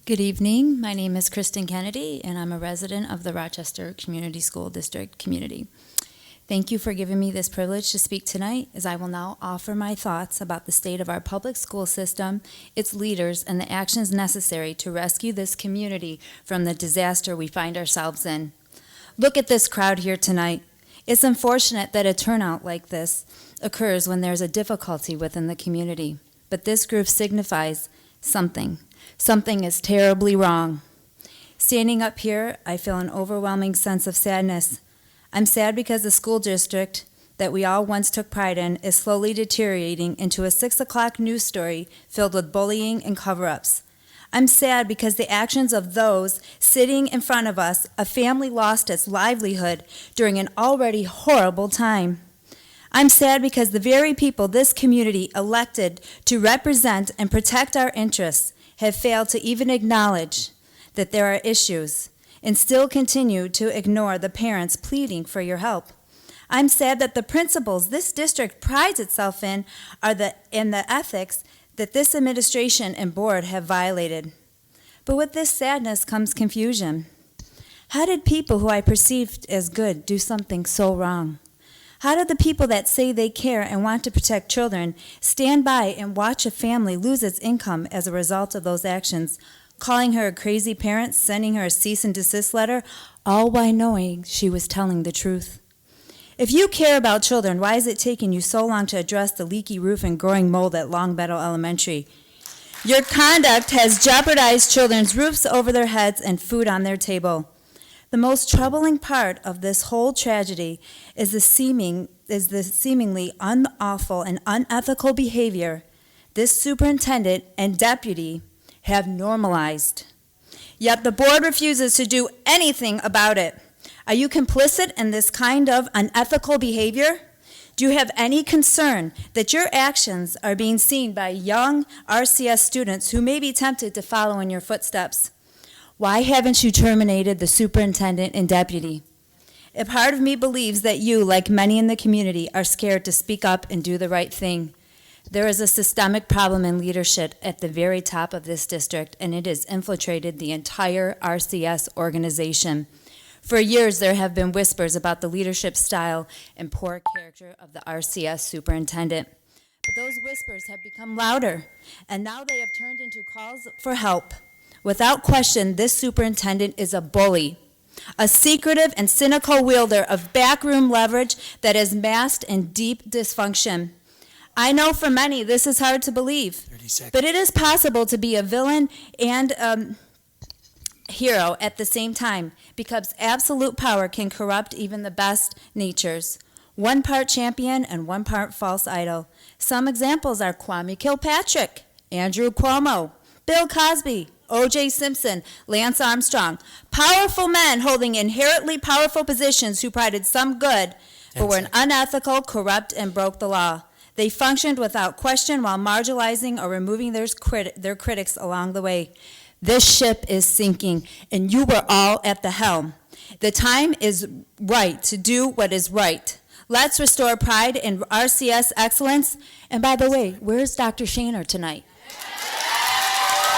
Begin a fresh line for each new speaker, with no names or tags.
Good evening. My name is Kristen Kennedy, and I'm a resident of the Rochester Community School District community. Thank you for giving me this privilege to speak tonight, as I will now offer my thoughts about the state of our public school system, its leaders, and the actions necessary to rescue this community from the disaster we find ourselves in. Look at this crowd here tonight. It's unfortunate that a turnout like this occurs when there's a difficulty within the community, but this group signifies something. Something is terribly wrong. Standing up here, I feel an overwhelming sense of sadness. I'm sad because the school district that we all once took pride in is slowly deteriorating into a 6 o'clock news story filled with bullying and cover-ups. I'm sad because the actions of those sitting in front of us, a family lost its livelihood during an already horrible time. I'm sad because the very people this community elected to represent and protect our interests have failed to even acknowledge that there are issues and still continue to ignore the parents pleading for your help. I'm sad that the principles this district prides itself in are the ethics that this administration and board have violated. But with this sadness comes confusion. How did people who I perceived as good do something so wrong? How did the people that say they care and want to protect children stand by and watch a family lose its income as a result of those actions, calling her a crazy parent, sending her a cease and desist letter, all while knowing she was telling the truth? If you care about children, why is it taking you so long to address the leaky roof and growing mold at Long Meadow Elementary? Your conduct has jeopardized children's roofs over their heads and food on their table. The most troubling part of this whole tragedy is the seemingly unlawful and unethical behavior this superintendent and deputy have normalized. Yet the board refuses to do anything about it. Are you complicit in this kind of unethical behavior? Do you have any concern that your actions are being seen by young RCS students who may be tempted to follow in your footsteps? Why haven't you terminated the superintendent and deputy? A part of me believes that you, like many in the community, are scared to speak up and do the right thing. There is a systemic problem in leadership at the very top of this district, and it has infiltrated the entire RCS organization. For years, there have been whispers about the leadership style and poor character of the RCS superintendent. But those whispers have become louder, and now they have turned into calls for help. Without question, this superintendent is a bully, a secretive and cynical wielder of backroom leverage that is masked in deep dysfunction. I know for many this is hard to believe, but it is possible to be a villain and hero at the same time, because absolute power can corrupt even the best natures. One part champion and one part false idol. Some examples are Kwame Kilpatrick, Andrew Cuomo, Bill Cosby, O.J. Simpson, Lance Armstrong, powerful men holding inherently powerful positions who prided some good, but were unethical, corrupt, and broke the law. They functioned without question while marginalizing or removing their critics along the way. This ship is sinking, and you were all at the helm. The time is right to do what is right. Let's restore pride in RCS excellence. And by the way, where's Dr. Shaner tonight?